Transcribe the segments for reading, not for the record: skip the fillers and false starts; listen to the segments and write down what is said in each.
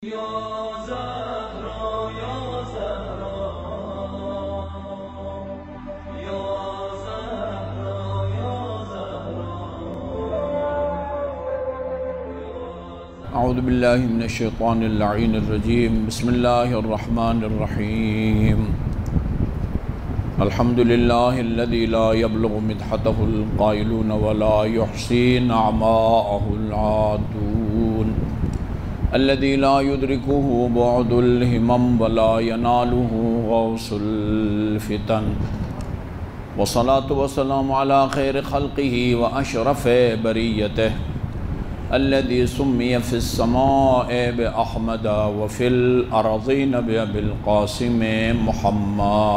اعوذ باللہ من الشیطان اللعین الرجیم بسم اللہ الرحمن الرحیم الحمدللہ الذی لا یبلغ مدحتہ القائلون ولا یحصی نعماءہ العادون الذی لا یدرکہ بعد الہمم ولا ینالہ غوث الفتن والصلاة والسلام علی خیر خلقہ واشرف بریتہ الذي سمي في السماء بأحمد وفي الأرضين بأبي القاسم محمد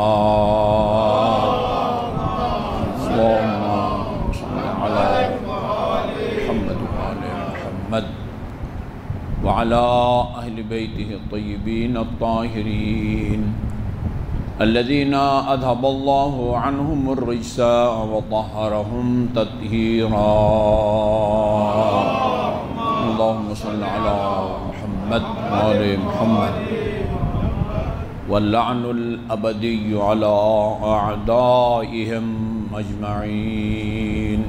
اللهم صل على محمد وآل محمد وعلى أهل بيته الطيبين الطاهرين الذين أذهب الله عنهم الرجس وطهرهم تطهيرا اللهم صل على محمد وآل محمد واللعن الأبدي على أعدائهم أجمعين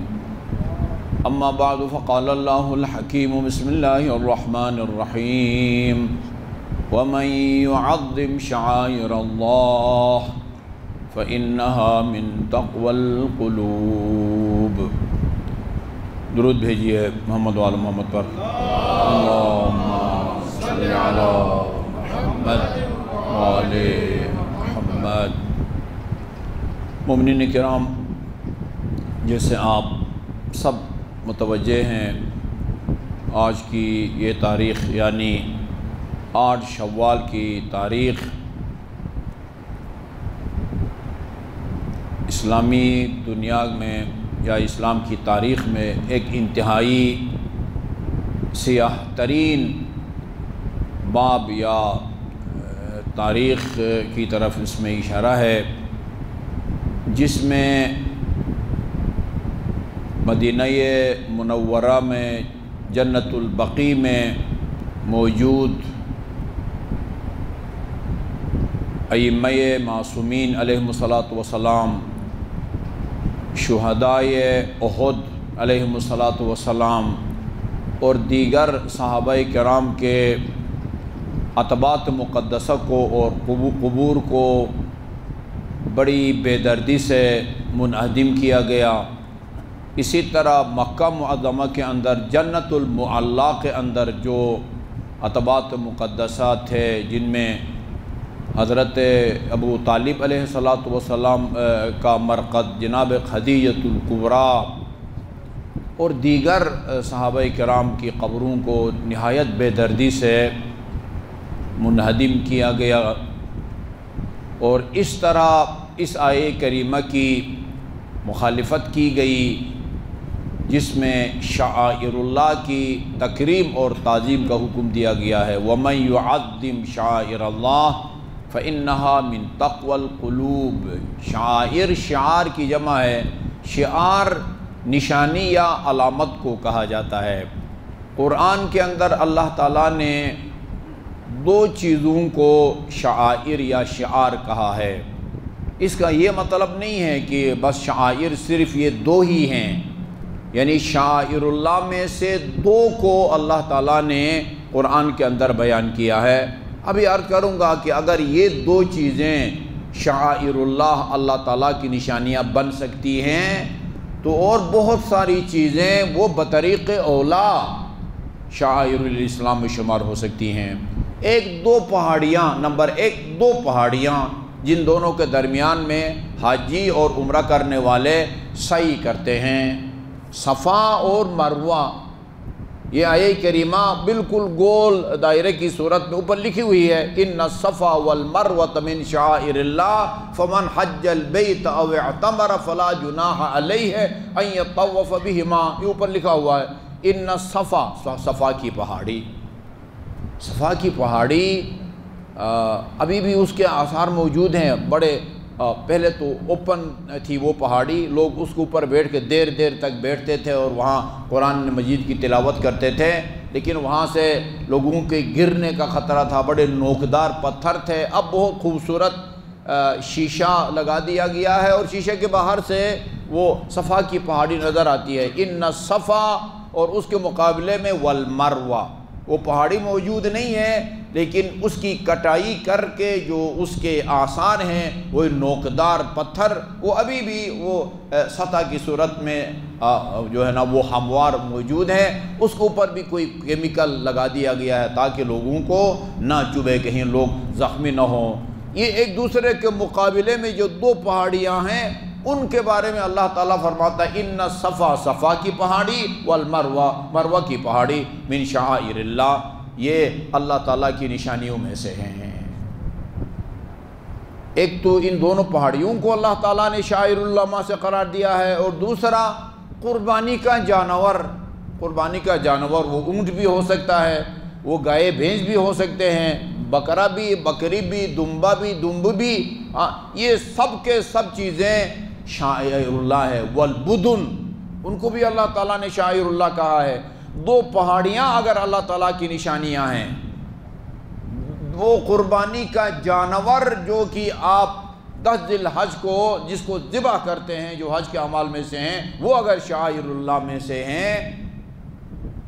أما بعد فقال الله الحكيم بسم الله الرحمن الرحيم ومن يعظم شعائر الله فإنها من تقوى القلوب درود بھیجیے محمد وآل محمد پر اللہم صلی علی محمد وآل محمد مومنین کرام، جیسے آپ سب متوجہ ہیں، آج کی یہ تاریخ یعنی 8 شوال کی تاریخ اسلامی دنیا میں یا اسلام کی تاریخ میں ایک انتہائی سیاہ ترین باب یا تاریخ کی طرف اس میں اشارہ ہے، جس میں مدینہ منورہ میں جنت البقیع میں موجود ائمہ معصومین علیہم الصلاۃ شہدائے احد علیہم الصلاۃ اور دیگر صحابہ کرام کے اتباعات مقدسہ کو اور قبور کو بڑی بے دردی سے منہدم کیا گیا۔ اسی طرح مکہ معظمہ کے اندر جنت المعلیٰ کے اندر جو اتباعات مقدسہ تھے، جن میں حضرت ابو طالب علیہ السلام کا مرقد، جناب خدیجۃ الکبریٰ اور دیگر صحابہ کرام کی قبروں کو نہایت بے دردی سے منہدم کیا گیا، اور اس طرح اس آیہ کریمہ کی مخالفت کی گئی جس میں شعائر اللہ کی تکریم اور تعظیم کا حکم دیا گیا ہے۔ وَمَن يُعَظِّمْ شَعَائِرَ اللَّهِ فَإِنَّهَا مِن تَقْوَى الْقُلُوبِ۔ شعائر شعار کی جمع ہے، شعار نشانی یا علامت کو کہا جاتا ہے۔ قرآن کے اندر اللہ تعالیٰ نے 2 چیزوں کو شعائر یا شعار کہا ہے۔ اس کا یہ مطلب نہیں ہے کہ بس شعائر صرف یہ 2 ہی ہیں، یعنی شعائر اللہ میں سے 2 کو اللہ تعالیٰ نے قرآن کے اندر بیان کیا ہے۔ ابھی عرض کروں گا کہ اگر یہ 2 چیزیں شعائر اللہ تعالیٰ کی نشانیاں بن سکتی ہیں تو اور بہت ساری چیزیں وہ بطریق اولا شعائر الاسلام میں شمار ہو سکتی ہیں۔ 2 پہاڑیاں، نمبر 1 2 پہاڑیاں جن دونوں کے درمیان میں حاجی اور عمرہ کرنے والے سعی کرتے ہیں، صفا اور مروہ۔ یہ آیہ کریمہ بالکل گول دائرے کی صورت میں اوپر لکھی ہوئی ہے، ان الصفا والمروۃ من شعائر اللہ فمن حج البیت او اعتمر فلا جناح علیہ ان یطوف بہما۔ یہ اوپر لکھا ہوا ہے ان الصفا، صفا کی پہاڑی، صفا کی پہاڑی ابھی بھی اس کے آثار موجود ہیں بڑے پہلے تو اوپن تھی وہ پہاڑی، لوگ اس کے اوپر بیٹھ کے دیر دیر تک بیٹھتے تھے اور وہاں قرآن مجید کی تلاوت کرتے تھے، لیکن وہاں سے لوگوں کے گرنے کا خطرہ تھا، بڑے نوکدار پتھر تھے۔ اب بہت خوبصورت شیشہ لگا دیا گیا ہے اور شیشے کے باہر سے وہ صفا کی پہاڑی نظر آتی ہے۔ ان صفا، اور اس کے مقابلے میں والمروہ، وہ پہاڑی موجود نہیں ہے لیکن اس کی کٹائی کر کے جو اس کے آثار ہیں وہ نوکدار پتھر، وہ ابھی بھی وہ سطح کی صورت میں جو ہے نا وہ ہموار موجود ہیں۔ اس کے اوپر بھی کوئی کیمیکل لگا دیا گیا ہے تاکہ لوگوں کو نہ چبھے، کہیں لوگ زخمی نہ ہوں۔ یہ ایک دوسرے کے مقابلے میں جو دو پہاڑیاں ہیں ان کے بارے میں اللہ تعالیٰ فرماتا ہے ان صفا، صفا کی پہاڑی، والمروہ، مروہ کی پہاڑی، من شعائر اللہ، یہ اللہ تعالیٰ کی نشانیوں میں سے ہیں۔ ایک تو ان دونوں پہاڑیوں کو اللہ تعالیٰ نے شعائر اللہ میں سے قرار دیا ہے، اور دوسرا قربانی کا جانور۔ قربانی کا جانور وہ اونٹ بھی ہو سکتا ہے، وہ گائے بھینس بھی ہو سکتے ہیں، بکرا بھی، بکری بھی، دمبا بھی، دمب بھی، یہ سب کے سب چیزیں شعائر اللہ ہے۔ والبدن، ان کو بھی اللہ تعالیٰ نے شعائر اللہ کہا ہے۔ دو پہاڑیاں اگر اللہ تعالیٰ کی نشانیاں ہیں، وہ قربانی کا جانور جو کہ آپ 10 ذی الحج کو جس کو ذبح کرتے ہیں، جو حج کے اعمال میں سے ہیں، وہ اگر شعائر اللہ میں سے ہیں،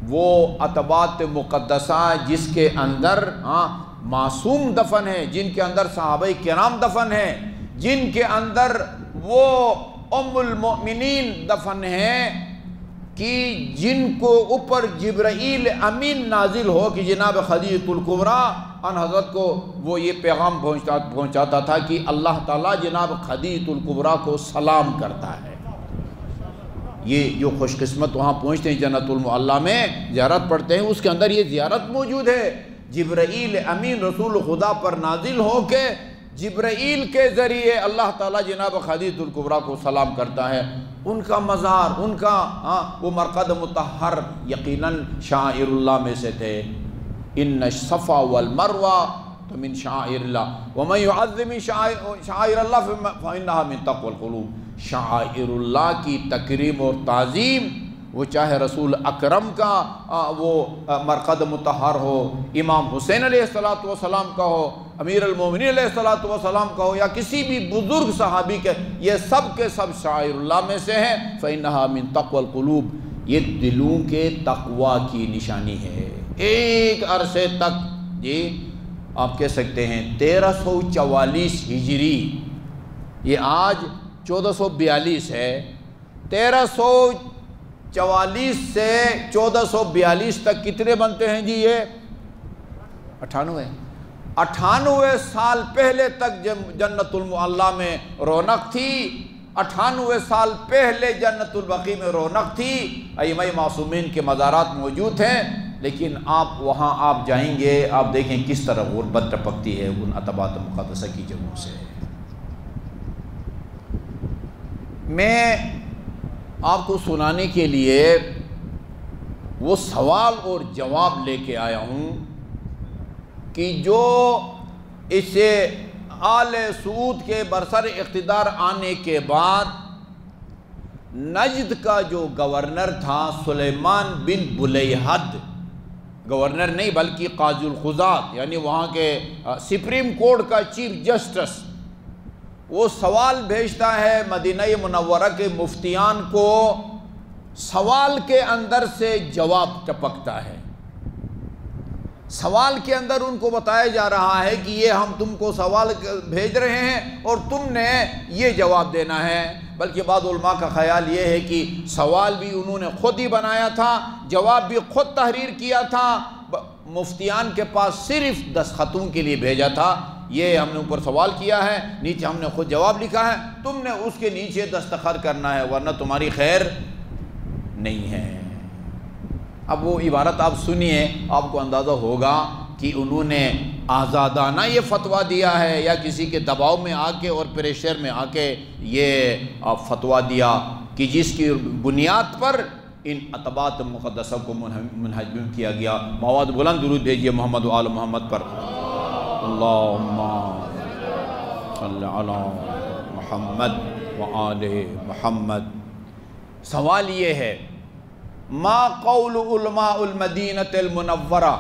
وہ عتبات مقدسہ جس کے اندر معصوم دفن ہے، جن کے اندر صحابہ کرام دفن ہیں، جن کے اندر وہ ام المؤمنین دفن ہیں، کہ جن کو اوپر جبرائیل امین نازل ہو کہ جناب خدیجہ الکبریٰ ان حضرت کو وہ یہ پیغام پہنچاتا تھا کہ اللہ تعالیٰ جناب خدیجہ الکبریٰ کو سلام کرتا ہے۔ یہ جو خوش قسمت وہاں پہنچتے ہیں جنت المعلیٰ میں زیارت پڑھتے ہیں، اس کے اندر یہ زیارت موجود ہے۔ جبرائیل امین رسول خدا پر نازل ہو کے جبرائیل کے ذریعے اللہ تعالیٰ جناب خدیجہ الکبریٰ کو سلام کرتا ہے۔ ان کا مزار، ان کا وہ مرقد مطہر یقیناً شعائر اللہ میں سے تھے۔ ان الصفا والمروہ تو من شعائر اللہ ومن يعظم شعائر اللہ فإنها من تقوى القلوب۔ شعائر اللہ کی تکریم اور تعظیم، وہ چاہے رسول اکرم کا وہ مرقد مطہر ہو، امام حسین علیہ السلام کا ہو، امیر المومنین علیہ السلام کا ہو، یا کسی بھی بزرگ صحابی کے، یہ سب کے سب شعائر اللہ میں سے ہیں۔ فإنها من تقوى القلوب، یہ دلوں کے تقوی کی نشانی ہے۔ ایک عرصے تک جی آپ کہہ سکتے ہیں 1344 ہجری، یہ آج 1442 ہے، 1344 سے 1442 تک کتنے بنتے ہیں جی؟ یہ 98 سال پہلے تک جنت المعلیٰ میں رونق تھی، 98 سال پہلے جنت البقیع میں رونق تھی، ائمہ معصومین کے مزارات موجود ہیں، لیکن آپ وہاں آپ جائیں گے، آپ دیکھیں کس طرح غربت ٹپکتی ہے ان عتبات مقدسہ کی جگہوں سے۔ میں آپ کو سنانے کے لیے وہ سوال اور جواب لے کے آیا ہوں کہ جو اسے آل سعود کے برسر اقتدار آنے کے بعد نجد کا جو گورنر تھا سلیمان بن بلیحد، گورنر نہیں بلکہ قاضی القضات، یعنی وہاں کے سپریم کورٹ کا چیف جسٹس، وہ سوال بھیجتا ہے مدینہ منورہ کے مفتیان کو، سوال کے اندر سے جواب ٹپکتا ہے۔ سوال کے اندر ان کو بتایا جا رہا ہے کہ یہ ہم تم کو سوال بھیج رہے ہیں اور تم نے یہ جواب دینا ہے، بلکہ بعض علماء کا خیال یہ ہے کہ سوال بھی انہوں نے خود ہی بنایا تھا، جواب بھی خود تحریر کیا تھا، مفتیان کے پاس صرف دستخطوں کے لیے بھیجا تھا، یہ ہم نے اوپر سوال کیا ہے، نیچے ہم نے خود جواب لکھا ہے، تم نے اس کے نیچے دستخط کرنا ہے ورنہ تمہاری خیر نہیں ہے۔ اب وہ عبارت آپ سنیے، آپ کو اندازہ ہوگا کہ انہوں نے آزادانہ یہ فتویٰ دیا ہے یا کسی کے دباؤ میں آ کے اور پریشر میں آ کے یہ فتویٰ دیا کہ جس کی بنیاد پر ان عتبات مقدسہ کو منہدم کیا گیا۔ مواد بلند درود بھیجیے محمد و آل محمد پر۔ اللہم صلی علی محمد و آل محمد۔ سوال یہ ہے ما قول علماء المدینۃ المنورہ،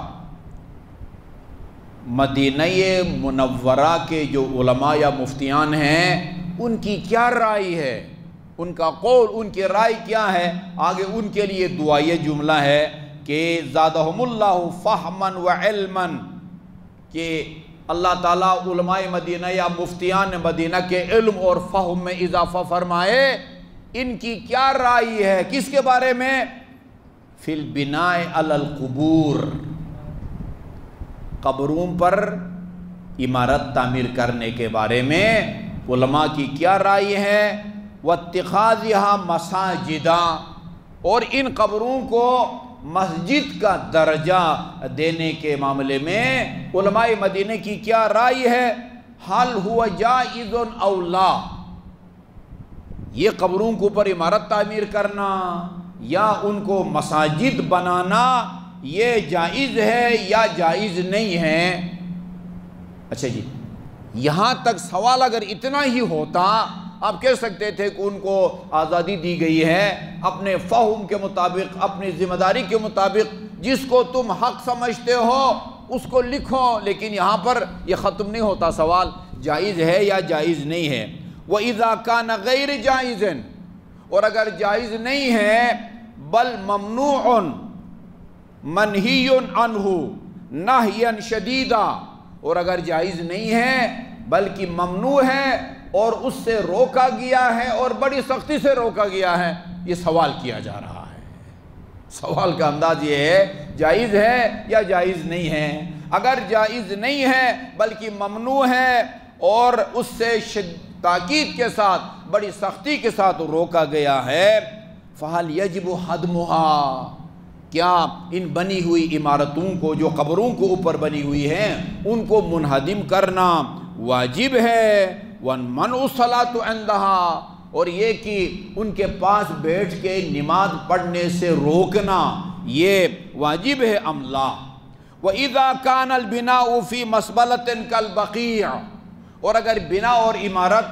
مدینہ منورہ کے جو علماء یا مفتیان ہیں ان کی کیا رائے ہے، ان کا قول، ان کی رائے کیا ہے۔ آگے ان کے لیے دعائیہ جملہ ہے کہ زادہم اللہ فہما وعلما، کہ اللہ تعالیٰ علماء مدینہ یا مفتیان مدینہ کے علم اور فہم میں اضافہ فرمائے۔ ان کی کیا رائے ہے کس کے بارے میں؟ فی البناء علی القبور، قبروں پر عمارت تعمیر کرنے کے بارے میں علماء کی کیا رائے ہے۔ واتخاذها مساجدا، اور ان قبروں کو مسجد کا درجہ دینے کے معاملے میں علماء مدینہ کی کیا رائے ہے۔ حل ہوا جائز او لا، یہ قبروں کے اوپر عمارت تعمیر کرنا یا ان کو مساجد بنانا یہ جائز ہے یا جائز نہیں ہے۔ اچھا جی، یہاں تک سوال اگر اتنا ہی ہوتا آپ کہہ سکتے تھے کہ ان کو آزادی دی گئی ہے اپنے فہم کے مطابق، اپنی ذمہ داری کے مطابق، جس کو تم حق سمجھتے ہو اس کو لکھو، لیکن یہاں پر یہ ختم نہیں ہوتا سوال جائز ہے یا جائز نہیں ہے۔ وَإِذَا كَانَ غَيْرِ جَائِزٍ، اور اگر جائز نہیں ہے بل ممنوع منہی عنہ نہیا شدیدا، اور اگر جائز نہیں ہے بلکہ ممنوع ہے اور اس سے روکا گیا ہے اور بڑی سختی سے روکا گیا ہے، یہ سوال کیا جا رہا ہے۔ سوال کا انداز یہ ہے جائز ہے یا جائز نہیں ہے۔ اگر جائز نہیں ہے بلکہ ممنوع ہے اور اس سے تاکید کے ساتھ بڑی سختی کے ساتھ روکا گیا ہے، فَهَلْ يَجِبُ حَدْمُهَا، کیا ان بنی ہوئی عمارتوں کو جو قبروں کے اوپر بنی ہوئی ہیں ان کو منہدم کرنا واجب ہے۔ وَمَنْعُ الصَّلَاةُ عِنْدَهَا، اور یہ کہ ان کے پاس بیٹھ کے نماز پڑھنے سے روکنا یہ واجب ہے ام لا۔ وَإِذَا كَانَ الْبِنَاءُ فِي مَسْبَلَةٍ كَالْبَقِيعِ، اور اگر بنا اور عمارت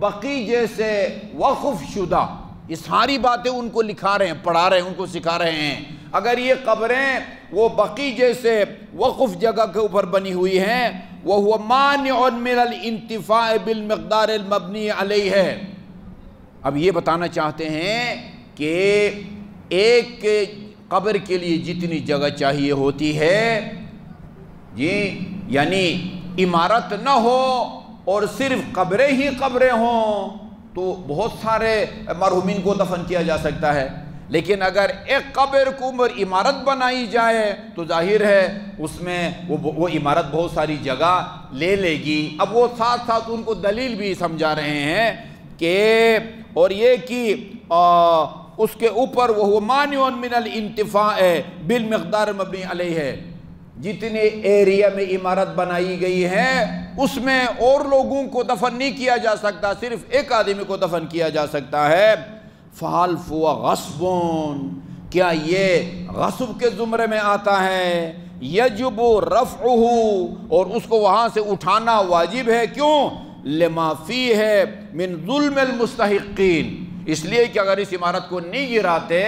بقیع جیسے وقف شدہ، یہ ساری باتیں ان کو لکھا رہے ہیں، پڑھا رہے ہیں، ان کو سکھا رہے ہیں، اگر یہ قبریں وہ بقیع جیسے وقف جگہ کے اوپر بنی ہوئی ہیں، وَهُوَ مَانِعٌ مِّنَ الْإِنْتِفَاعِ بِالْمِقْدَارِ الْمَبْنِي عَلَيْهِ۔ اب یہ بتانا چاہتے ہیں کہ ایک قبر کے لیے جتنی جگہ چاہیے ہوتی ہے، جی یعنی عمارت نہ ہو اور صرف قبریں ہی قبریں ہوں تو بہت سارے مرحومین کو دفن کیا جا سکتا ہے، لیکن اگر ایک قبر کو عمارت بنائی جائے تو ظاہر ہے اس میں وہ عمارت بہت ساری جگہ لے لے گی۔ اب وہ ساتھ ساتھ ان کو دلیل بھی سمجھا رہے ہیں کہ اور یہ کہ اس کے اوپر وہ مانع من الانتفاع بالمقدار مبنی علیہ ہے، جتنے ایریا میں عمارت بنائی گئی ہے اس میں اور لوگوں کو دفن نہیں کیا جا سکتا، صرف ایک آدمی کو دفن کیا جا سکتا ہے۔ فَحَلْ فُوَ غَصْبٌ، کیا یہ غصب کے زمرے میں آتا ہے؟ یجب رفعہ، اور اس کو وہاں سے اٹھانا واجب ہے، کیوں؟ لما فیہ من ظلم المستحقین، اس لیے کہ اگر اس عمارت کو نہیں گراتے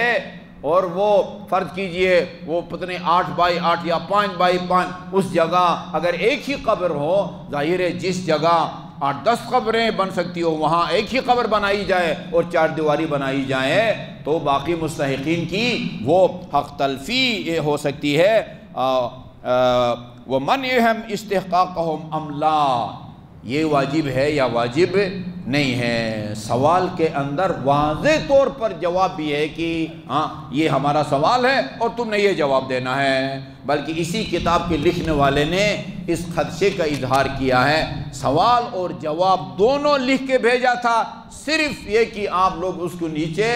اور وہ فرض کیجئے وہ پتنے 8 بائی 8 یا 5 بائی 5 اس جگہ اگر ایک ہی قبر ہو، ظاہر ہے جس جگہ 8-10 قبریں بن سکتی ہو وہاں ایک ہی قبر بنائی جائے اور 4 دیواری بنائی جائے تو باقی مستحقین کی وہ حق تلفی ہو سکتی ہے۔ وَمَنْعِهِمْ اسْتِحْقَاقَهُمْ أَمْ لَا، یہ واجب ہے یا واجب نہیں ہے۔ سوال کے اندر واضح طور پر جواب بھی ہے کہ ہاں یہ ہمارا سوال ہے اور تم نے یہ جواب دینا ہے، بلکہ اسی کتاب کے لکھنے والے نے اس خدشے کا اظہار کیا ہے، سوال اور جواب دونوں لکھ کے بھیجا تھا، صرف یہ کہ آپ لوگ اس کو نیچے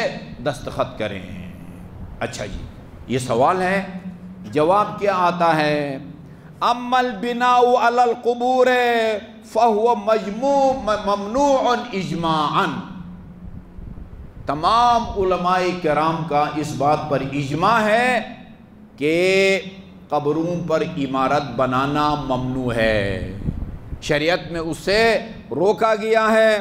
دستخط کریں۔ اچھا جی، یہ سوال ہے، جواب کیا آتا ہے؟ اما البناء علی القبور فہو ممنوع اجماعا، تمام علماء کرام کا اس بات پر اجماع ہے کہ قبروں پر عمارت بنانا ممنوع ہے، شریعت میں اسے روکا گیا ہے۔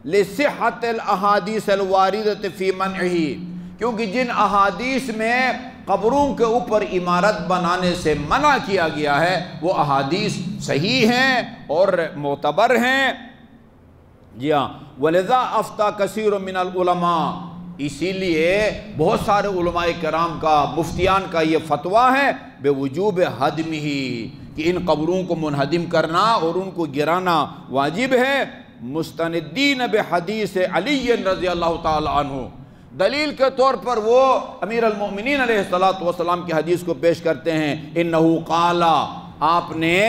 لصحت الاحادیث الواردۃ فی منعہ، کیونکہ جن احادیث میں قبروں کے اوپر عمارت بنانے سے منع کیا گیا ہے وہ احادیث صحیح ہیں اور معتبر ہیں۔ جی ہاں، وَلِذَا أَفْتَى كَثِيرٌ مِّنَ الْعُلَمَاءِ، اسی لیے بہت سارے علماء کرام کا، مفتیان کا یہ فتویٰ ہے بِوُجُوبِ هَدْمِهِ کہ ان قبروں کو منہدم کرنا اور ان کو گرانا واجب ہے، مستندین بحدیث علی رضی اللہ تعالی عنہ، دلیل کے طور پر وہ امیر المؤمنین علیہ السلام کی حدیث کو پیش کرتے ہیں، انہو قال، آپ نے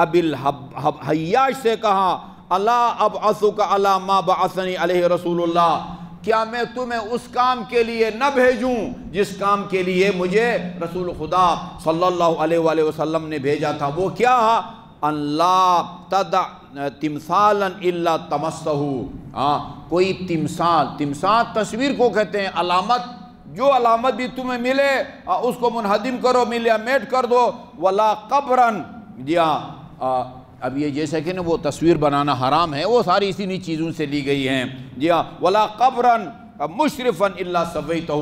ابی الحیاج سے کہا، الا ابعثک علی ما بعثنی علیہ رسول اللہ، کیا میں تمہیں اس کام کے لیے نہ بھیجوں جس کام کے لیے مجھے رسول خدا صلی اللہ علیہ وآلہ وسلم نے بھیجا تھا؟ وہ کیا؟ ان لا تدع تمثالا الا تمسہ، کوئی تمثال تصویر کو کہتے ہیں، علامت، جو علامت بھی تمہیں ملے اس کو منہدم کرو، ملیا میٹ کر دو، ولا قبرن، اب یہ جیسے کہ وہ تصویر بنانا حرام ہے، وہ ساری اسی چیزوں سے لی گئی ہیں، جی ہاں، ولا قبرن مشرفا الا سویتہ،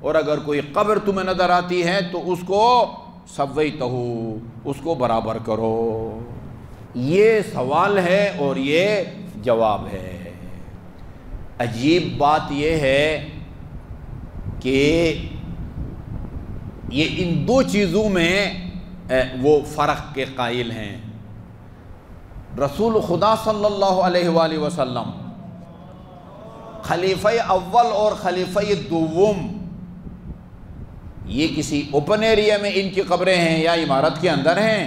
اور اگر کوئی قبر تمہیں نظر آتی ہے تو اس کو سویتہ، اس کو برابر کرو۔ یہ سوال ہے اور یہ جواب ہے۔ عجیب بات یہ ہے کہ یہ ان دو چیزوں میں وہ فرق کے قائل ہیں۔ رسول خدا صلی اللہ علیہ وآلہ وسلم خلیفہ اول اور خلیفہ دوم، یہ کسی اوپن ایریا میں ان کی قبریں ہیں یا عمارت کے اندر ہیں؟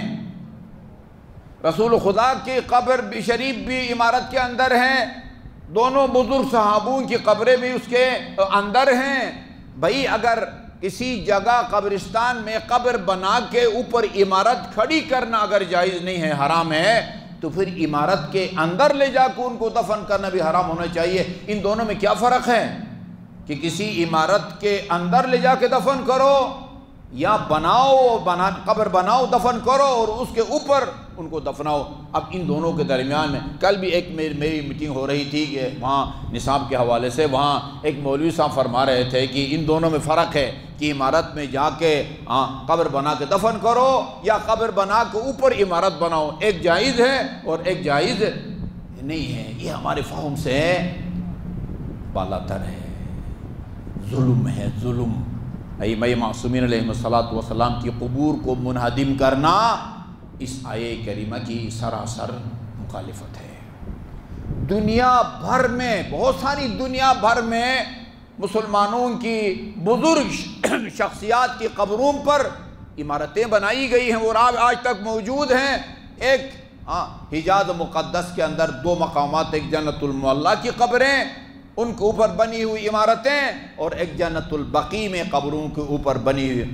رسول خدا کی قبر شریف بھی عمارت کے اندر ہیں، دونوں بزرگ صحابوں کی قبریں بھی اس کے اندر ہیں۔ بھئی اگر کسی جگہ قبرستان میں قبر بنا کے اوپر عمارت کھڑی کرنا اگر جائز نہیں ہے، حرام ہے، تو پھر عمارت کے اندر لے جا کے ان کو دفن کرنا بھی حرام ہونا چاہیے۔ ان دونوں میں کیا فرق ہے کہ کسی عمارت کے اندر لے جا کے دفن کرو یا قبر بناؤ دفن کرو اور اس کے اوپر ان کو دفناؤ؟ اب ان دونوں کے درمیان میں کل بھی ایک میری میٹنگ ہو رہی تھی کہ وہاں نصاب کے حوالے سے، وہاں ایک مولوی صاحب فرما رہے تھے کہ ان دونوں میں فرق ہے کہ عمارت میں جا کے قبر بنا کے دفن کرو یا قبر بنا کے اوپر عمارت بناؤ، ایک جائز ہے اور ایک جائز نہیں ہے۔ یہ ہمارے فہم سے بالا تر ہے، ظلم ہے، ظلم۔ ائمہ معصومین علیہ السلام کی قبور کو منہدم کرنا اس آیے کریمہ کی سراسر مخالفت ہے۔ دنیا بھر میں، بہت ساری دنیا بھر میں مسلمانوں کی بزرگ شخصیات کی قبروں پر عمارتیں بنائی گئی ہیں اور آج تک موجود ہیں۔ ایک حجاز مقدس کے اندر دو مقامات، ایک جنت المعلا کی قبریں، ان کے اوپر بنی ہوئی عمارتیں، اور ایک جنت البقیع میں قبروں کے اوپر بنی ہوئی،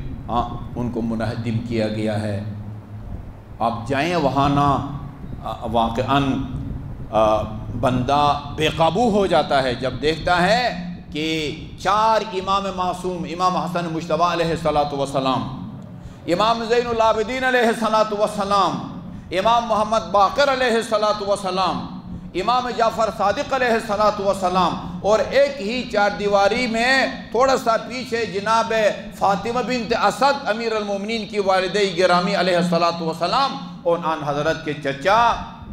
ان کو منہدم کیا گیا ہے۔ آپ جائیں وہاں نا، واقعاً بندہ بے قابو ہو جاتا ہے جب دیکھتا ہے کہ چار امام معصوم، امام حسن مجتبیٰ علیہ السلام، امام زین العابدین علیہ السلام، امام محمد باقر علیہ السلام، امام جعفر صادق علیہ السلام، اور ایک ہی چار دیواری میں تھوڑا سا پیچھے جناب فاطمہ بنت اسد امیر المومنین کی والدہ گرامی علیہ السلام اور آن حضرت کے چچا،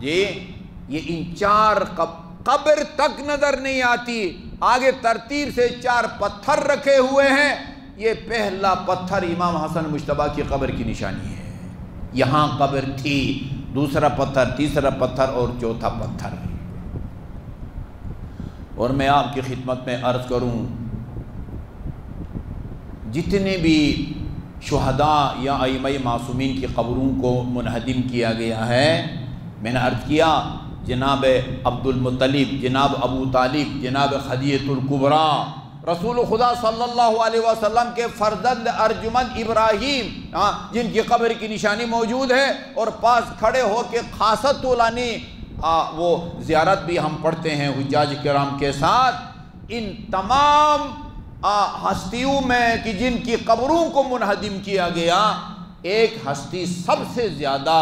یہ ان چار قبر تک نظر نہیں آتی، آگے ترتیب سے چار پتھر رکھے ہوئے ہیں۔ یہ پہلا پتھر امام حسن مجتبیٰ کی قبر کی نشانی ہے، یہاں قبر تھی، دوسرا پتھر، تیسرا پتھر اور چوتھا پتھر۔ اور میں آپ کی خدمت میں عرض کروں، جتنے بھی شہداء یا ائمہ معصومین کی قبروں کو منہدم کیا گیا ہے، میں نے عرض کیا جناب عبد المطلب، جناب ابو طالب، جناب خدیجہ الکبریٰ، رسول خدا صلی اللہ علیہ وسلم کے فرزند ارجمند ابراہیم، جن کی قبر کی نشانی موجود ہے، اور پاس کھڑے ہو کے خاصت طولانی وہ زیارت بھی ہم پڑھتے ہیں حجاج کرام کے ساتھ۔ ان تمام ہستیوں میں کہ جن کی قبروں کو منہدم کیا گیا، ایک ہستی سب سے زیادہ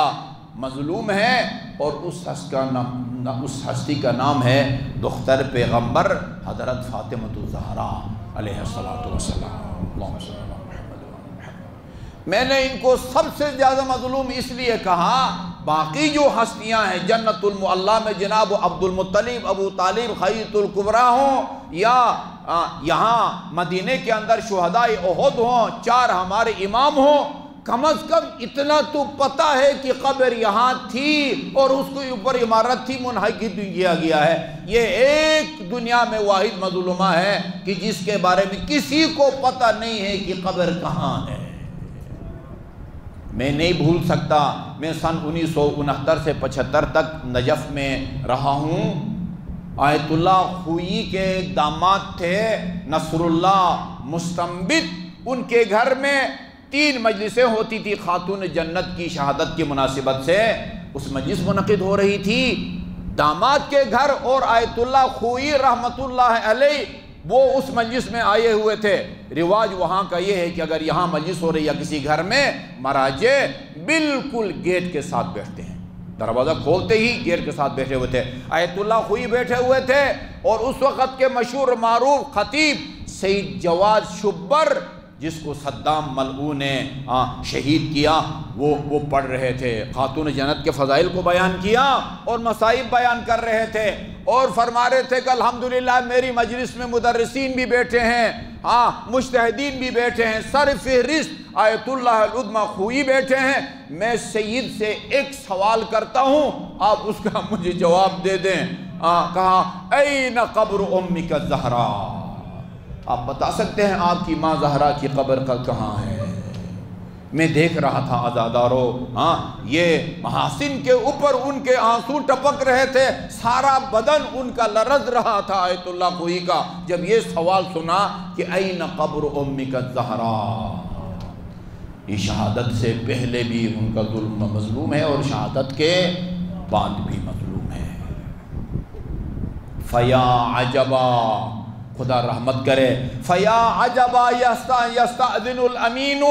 مظلوم ہے، اور اس ہستی کا نام ہے دختر پیغمبر حضرت فاطمہ الزہرا علیہ الصلوۃ والسلام۔ اللہم صلی اللہ محمد وعلی۔ میں نے ان کو سب سے زیادہ مظلوم اس لیے کہا، باقی جو ہستیاں ہیں جنت المعلیٰ میں جناب عبد المطلب، ابو طالب، خیرۃ الکبریٰ ہوں، یا یہاں مدینے کے اندر شہداء احد ہوں، 4 ہمارے امام ہوں، کم از کم اتنا تو پتہ ہے کہ قبر یہاں تھی اور اس کے اوپر عمارت تھی، منحقد کیا گیا ہے۔ یہ ایک دنیا میں واحد مظلومہ ہے کہ جس کے بارے میں کسی کو پتہ نہیں ہے کہ قبر کہاں ہے۔ میں نہیں بھول سکتا، میں سن 1969 سے 75 تک نجف میں رہا ہوں۔ آیت اللہ خوئی کے داماد تھے نصر اللہ مستنبت، ان کے گھر میں 3 مجلسیں ہوتی تھی خاتون جنت کی شہادت کی مناسبت سے، اس مجلس منعقد ہو رہی تھی۔ داماد کے گھر اور آیت اللہ خوئی رحمت اللہ علیہ وہ اس مجلس میں آئے ہوئے تھے۔ رواج وہاں کا یہ ہے کہ اگر یہاں مجلس ہو رہی یا کسی گھر میں، مراجع بالکل گیٹ کے ساتھ بیٹھتے ہیں، دروازہ کھولتے ہی گیٹ کے ساتھ بیٹھے ہوئے تھے۔ آیت اللہ خوئی بیٹھے ہوئے تھے، اور اس وقت کے مشہور معروف خطیب سید جواد شبر، جس کو صدام ملعون نے شہید کیا، وہ پڑھ رہے تھے، خاتون جنت کے فضائل کو بیان کیا اور مصائب بیان کر رہے تھے، اور فرما رہے تھے کہ الحمدللہ میری مجلس میں مدرسین بھی بیٹھے ہیں، مجتہدین بھی بیٹھے ہیں، سر فہرست آیت اللہ العظمی خوئی بیٹھے ہیں۔ میں سید سے ایک سوال کرتا ہوں، آپ اس کا مجھے جواب دے دیں۔ کہا این قبر امک الزہرا، آپ بتا سکتے ہیں آپ کی ماں زہرا کی قبر کہاں ہے؟ میں دیکھ رہا تھا عزادارو، یہ محاسن کے اوپر ان کے آنسو ٹپک رہے تھے، سارا بدن ان کا لرز رہا تھا آیت اللہ خوئی کا، جب یہ سوال سنا کہ این قبر امک الزہرا۔ یہ شہادت سے پہلے بھی ان کا ظلم مظلوم ہے، اور شہادت کے بعد بھی مظلوم ہے۔ فیا عجبا، خدا رحمت کرے، فیا عجبا یستأذن الامین،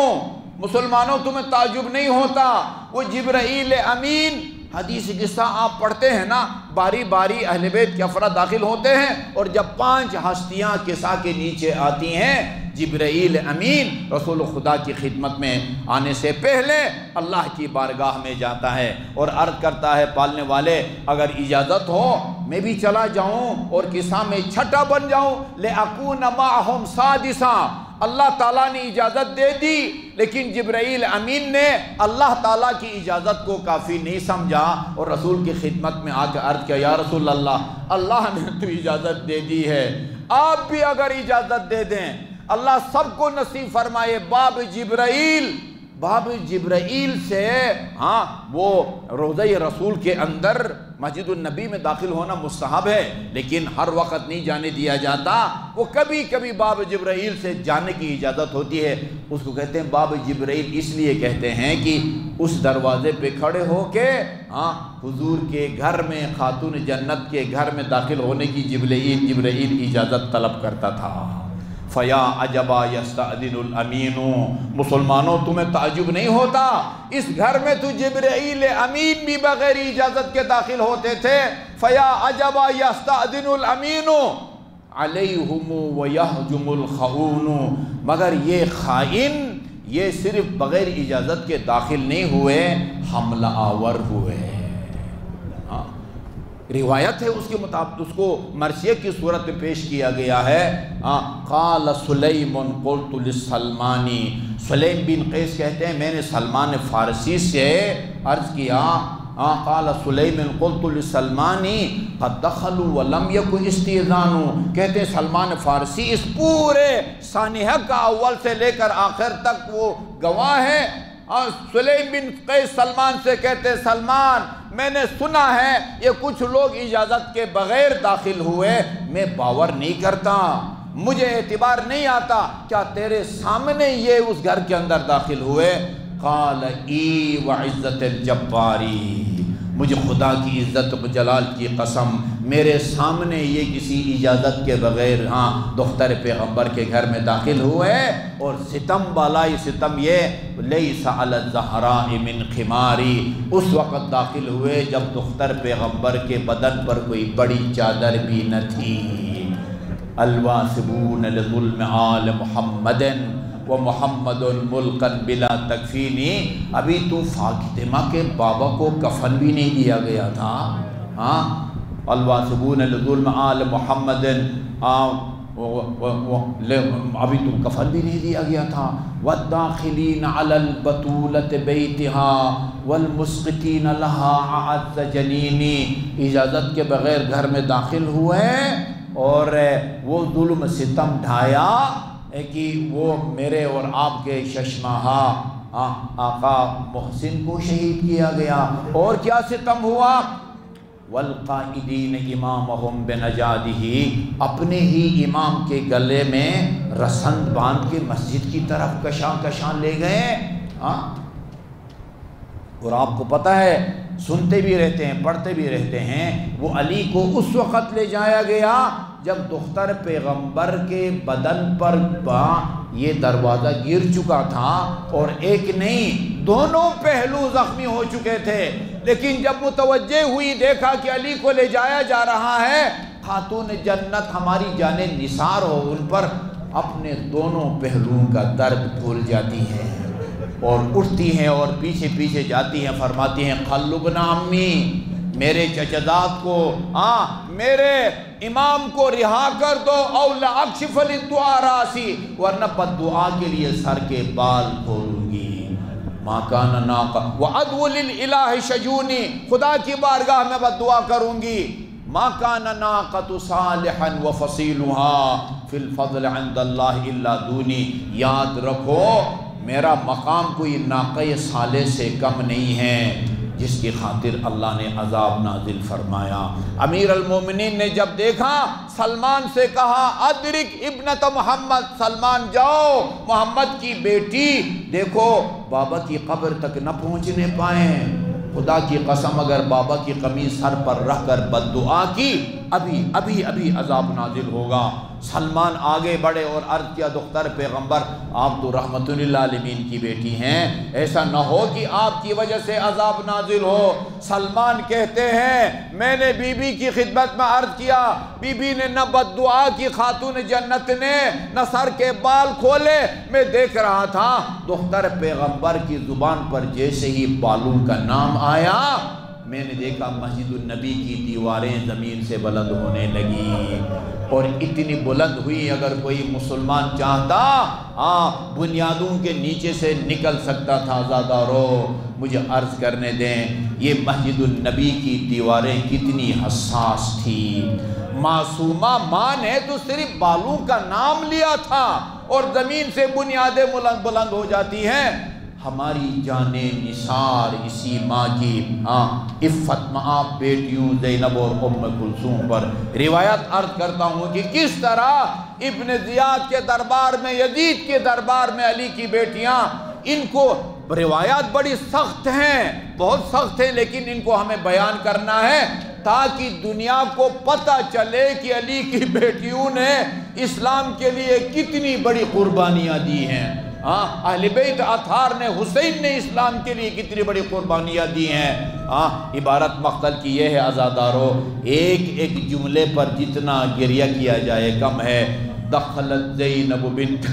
مسلمانوں تمہیں تعجب نہیں ہوتا، وہ جبرائیل امین، حدیث قصہ آپ پڑھتے ہیں نا، باری باری اہل بیت کے افراد داخل ہوتے ہیں، اور جب 5 ہستیاں قصہ کے نیچے آتی ہیں، جبرائیل امین رسول خدا کی خدمت میں آنے سے پہلے اللہ کی بارگاہ میں جاتا ہے اور عرض کرتا ہے پالنے والے اگر اجازت ہو میں بھی چلا جاؤں اور قصہ میں چھٹا بن جاؤں، لِأَكُونَ مَعَهُمْ سَادِسًا۔ اللہ تعالیٰ نے اجازت دے دی، لیکن جبرائیل امین نے اللہ تعالیٰ کی اجازت کو کافی نہیں سمجھا اور رسول کی خدمت میں آ کے عرض کیا، یا رسول اللہ نے تو اجازت دے دی ہے، آپ بھی اگر اجازت دے دیں، اللہ سب کو نصیب فرمائے۔ باب جبرائیل سے وہ روضہ رسول کے اندر مسجد النبی میں داخل ہونا مستحب ہے، لیکن ہر وقت نہیں جانے دیا جاتا، وہ کبھی کبھی باب جبرائیل سے جانے کی اجازت ہوتی ہے۔ اس کو کہتے ہیں باب جبرائیل، اس لیے کہتے ہیں کہ اس دروازے پہ کھڑے ہو کے حضور کے گھر میں، خاتون جنت کے گھر میں داخل ہونے کی جبرائیل اجازت طلب کرتا تھا۔ فیا عجبا یستأذن الامین، مسلمانوں تمہیں تعجب نہیں ہوتا، اس گھر میں تو جبرائیل امین بھی بغیر اجازت کے داخل ہوتے تھے۔ فیا عجبا یستأذن الامین علیہم ویہجم الخؤون، مگر یہ خائن یہ صرف بغیر اجازت کے داخل نہیں ہوئے، حملہ آور ہوئے۔ روایت ہے اس کے مطابق، اس کو مرثیہ کی صورت میں پیش کیا گیا ہے۔ قال سلیم قلت للسلمان، سلیم بن قیس کہتے ہیں میں نے سلمان فارسی سے عرض کیا، قال سلیم قلت للسلمان قد دخلوا ولم يكن استئذان، کہتے ہیں سلمان فارسی اس پورے سانحہ کا اول سے لے کر آخر تک وہ گواہ ہے۔ سلیم بن قیس سلمان سے کہتے ہیں سلمان میں نے سنا ہے یہ کچھ لوگ اجازت کے بغیر داخل ہوئے، میں باور نہیں کرتا، مجھے اعتبار نہیں آتا، کیا تیرے سامنے یہ اس گھر کے اندر داخل ہوئے؟ قال ای وعزت الجباری، مجھے خدا کی عزت و جلال کی قسم، میرے سامنے یہ کسی اجازت کے بغیر دختر پیغمبر کے گھر میں داخل ہوئے، اور ستم بالائی ستم یہ لیس علی الزہراء من خماری، اس وقت داخل ہوئے جب دختر پیغمبر کے بدن پر کوئی بڑی چادر بھی نہ تھی۔ الواسبون لظلم آل محمد ومحمد ملکا بلا تکفینی، ابھی تو فاطمہ کے بابا کو کفن بھی نہیں دیا گیا تھا، الواسبون لظلم آل محمد، ابھی تو کفن بھی نہیں دیا گیا تھا، والداخلین علی البطولۃ بیتہا والمسقطین لہا اعز جنینی، اجازت کے بغیر گھر میں داخل ہوئے اور وہ ظلم ستم ڈھایا کہ وہ میرے اور آپ کے ششماہا آقا محسن کو شہید کیا گیا، اور کیا ستم ہوا، والقائدین امامہم بنجادہ، اپنے ہی امام کے گلے میں رسند باندھ کے مسجد کی طرف کشاں کشاں لے گئے۔ اور آپ کو پتہ ہے، سنتے بھی رہتے ہیں، پڑھتے بھی رہتے ہیں، وہ علی کو اس وقت لے جایا گیا جب دختر پیغمبر کے بدن پر یہ دروازہ گر چکا تھا، اور ایک نہیں دونوں پہلو زخمی ہو چکے تھے، لیکن جب متوجہ ہوئی دیکھا کہ علی کو لے جایا جا رہا ہے، خاتون جنت ہماری جانیں نثار ہو، ان پر اپنے دونوں پہلوؤں کا درد بھول جاتی ہیں اور اٹھتی ہیں اور پیچھے پیچھے جاتی ہیں، فرماتی ہیں قلبنا امی، میرے چچزاد کو میرے امام کو رہا کر دو، او لأکشف للدعاء راسی، ورنہ بد دعا کے لیے سر کے بال کھولوں گی، ما کان ناقہ وعدو للالہ شجونی، خدا کی بارگاہ میں بد دعا کروں گی، ما کان ناقۃ صالحا وفصیلها فی الفضل عند اللہ الا دونی، یاد رکھو میرا مقام کوئی ناقہ صالح سے کم نہیں ہے جس کی خاطر اللہ نے عذاب نازل فرمایا۔ امیر المومنین نے جب دیکھا، سلمان سے کہا ادرک ابنت محمد، سلمان جاؤ محمد کی بیٹی دیکھو، بابا کی قبر تک نہ پہنچنے پائیں، خدا کی قسم اگر بابا کی قمیص سر پر رکھ کر بد دعا کی ابھی عذاب نازل ہوگا۔ سلمان آگے بڑھے اور عرض کیا دختر پیغمبر آپ تو رحمت للعالمین کی بیٹی ہیں، ایسا نہ ہو کہ آپ کی وجہ سے عذاب نازل ہو۔ سلمان کہتے ہیں میں نے بی بی کی خدمت میں عرض کیا، بی بی نے نہ بد دعا کی، خاتون جنت نے نہ سر کے بال کھولے، میں دیکھ رہا تھا دختر پیغمبر کی زبان پر جیسے ہی بالوں کا نام آیا، میں نے دیکھا مسجد النبی کی دیواریں زمین سے بلند ہونے لگی، اور اتنی بلند ہوئی اگر کوئی مسلمان چاہتا بنیادوں کے نیچے سے نکل سکتا تھا۔ زادارو مجھے عرض کرنے دیں یہ مسجد النبی کی دیواریں کتنی حساس تھی، معصومہ ماں نے تو صرف بالوں کا نام لیا تھا اور زمین سے بنیادیں بلند ہو جاتی ہیں۔ ہماری جانیں نثار اسی ماں کی عفت ماں بیٹیوں زینب اور ام کلثوم پر۔ روایت عرض کرتا ہوں کہ کس طرح ابن زیاد کے دربار میں، یزید کے دربار میں علی کی بیٹیاں، ان کو روایات بڑی سخت ہیں، بہت سخت ہیں، لیکن ان کو ہمیں بیان کرنا ہے تاکہ دنیا کو پتہ چلے کہ علی کی بیٹیوں نے اسلام کے لیے کتنی بڑی قربانیاں دی ہیں۔ اہل بیت اطہار نے، حسین نے اسلام کے لیے کتنی بڑی قربانیاں دی ہیں۔ عبارت مقتل کی یہ ہے عزادارو، ایک جملے پر جتنا گریہ کیا جائے کم ہے۔ دخلت زینب بنت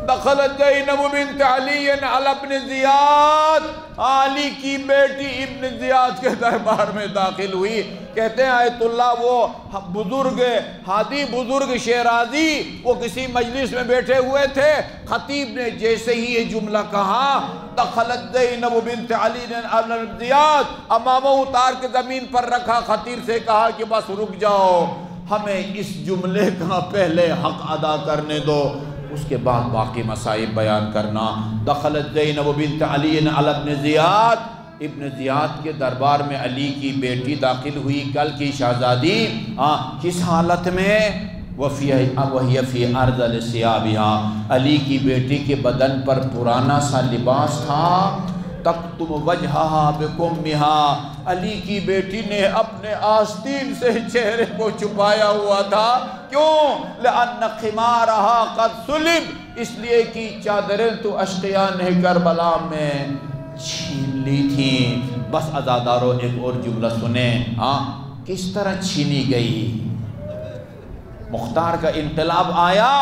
دخلت زینب بنت علی علی ابن زیاد، علی کی بیٹی ابن زیاد کے دربار میں داخل ہوئی۔ کہتے ہیں آیت اللہ وہ بزرگ ہادی بزرگ شیرازی وہ کسی مجلس میں بیٹھے ہوئے تھے، خطیب نے جیسے ہی یہ جملہ کہا دخلت زینب بنت علی علی ابن زیاد، امامہ اتار کے زمین پر رکھا، خطیب سے کہا کہ بس رک جاؤ، ہمیں اس جملے کا پہلے حق ادا کرنے دو، اس کے بعد باقی مسائل بیان کرنا۔ دخلت زینب بنت علی علی ابن زیاد، ابن زیاد کے دربار میں علی کی بیٹی داخل ہوئی، کل کی شہزادی۔ کس حالت میں؟ وَهِيَ فِي أَرْذَلِ ثِيَابِهَا، علی کی بیٹی کے بدن پر پرانا سا لباس تھا، تَكْتُمُ وَجْهَهَا بِكُمِّهَا، علی کی بیٹی نے اپنے آستین سے چہرے کو چھپایا ہوا تھا، کیوں؟ لِأَنَّ خِمَارَهَا قَدْ سُلِبْ، اس لیے کہ چادریں تو اشقیاء نے کربلا میں چھین لی تھیں۔ بس عزاداروں ایک اور جملہ سنیں، کس طرح چھینی گئی؟ مختار کا انقلاب آیا،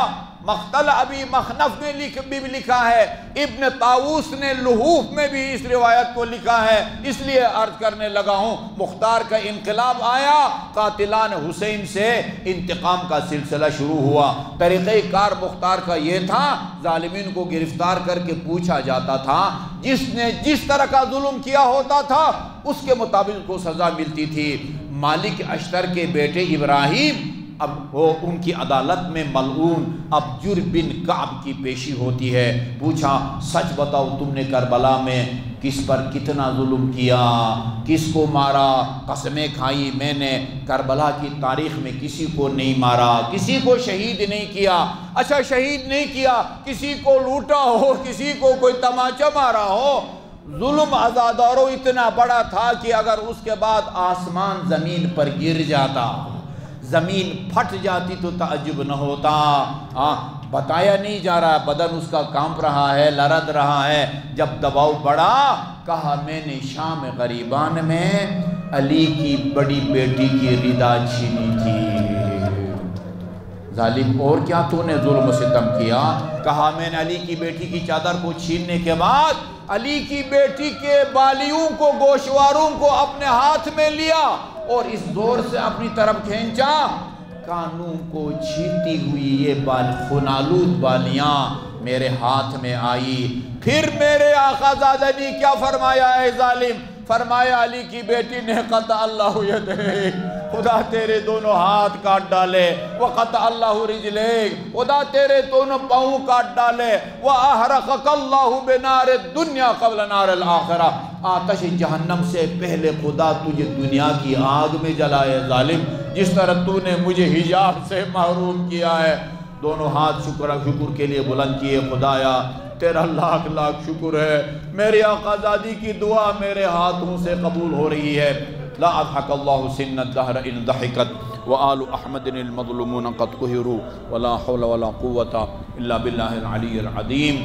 مقتل ابی مخنف نے بھی لکھا ہے، ابن طاووس نے لحوف میں بھی اس روایت کو لکھا ہے، اس لیے عرض کرنے لگا ہوں۔ مختار کا انقلاب آیا، قاتلان حسین سے انتقام کا سلسلہ شروع ہوا۔ طریقہ کار مختار کا یہ تھا، ظالمین کو گرفتار کر کے پوچھا جاتا تھا، جس نے جس طرح کا ظلم کیا ہوتا تھا اس کے مطابق کو سزا ملتی تھی۔ مالک اشتر کے بیٹے ابراہیم، اب وہ ان کی عدالت میں ملعون ابجر بن کعب کی پیشی ہوتی ہے۔ پوچھا، سچ بتاؤ تم نے کربلا میں کس پر کتنا ظلم کیا، کس کو مارا؟ قسمیں کھائی، میں نے کربلا کی تاریخ میں کسی کو نہیں مارا، کسی کو شہید نہیں کیا۔ اچھا شہید نہیں کیا، کسی کو لوٹا ہو، کسی کو کوئی تماچا مارا ہو؟ ظلم عزاداروں اتنا بڑا تھا کہ اگر اس کے بعد آسمان زمین پر گر جاتا، زمین پھٹ جاتی تو تعجب نہ ہوتا۔ بتایا نہیں جا رہا، بدن اس کا کانپ رہا ہے، لرز رہا ہے۔ جب دباؤ بڑھا، کہا میں نے شام غریبان میں علی کی بڑی بیٹی کی ردا چھینی تھی۔ ظالم، اور کیا تو نے ظلم و ستم کیا؟ کہا میں نے علی کی بیٹی کی چادر کو چھیننے کے بعد علی کی بیٹی کے بالیوں کو، گوشواروں کو اپنے ہاتھ میں لیا اور اس زور سے اپنی طرف کھینچا، کانوں کو چھیتی ہوئی یہ خنالود بالیاں میرے ہاتھ میں آئی۔ پھر میرے آقا زادہ نے کیا فرمایا اے ظالم؟ فرمایا علی کی بیٹی نے قطع اللہ یدہ، خدا تیرے دونوں ہاتھ کاٹ ڈالے، وقطع اللہ رجلے، خدا تیرے دونوں پاؤں کاٹ ڈالے، وَأَحْرَقَكَ اللَّهُ بِنَارِ الدُّنْيَا قَبْلَ نَارِ الْآخِرَةِ، آتش جہنم سے پہلے خدا تجھے دنیا کی آگ میں جلائے ظالم، جس طرح تو نے مجھے حجاب سے محروم کیا ہے۔ دونوں ہاتھ شکر کے لیے بلند کیے، خدایا تیرا لاکھ لاکھ شکر ہے، میری آقا زادی کی دعا میرے ہاتھوں سے قبول ہو رہی ہے۔ لا اضحك الله سن الدهر ان ضحكت وآل احمد المظلومون قد قهروا ولا حول ولا قوة الا بالله العلي العظيم۔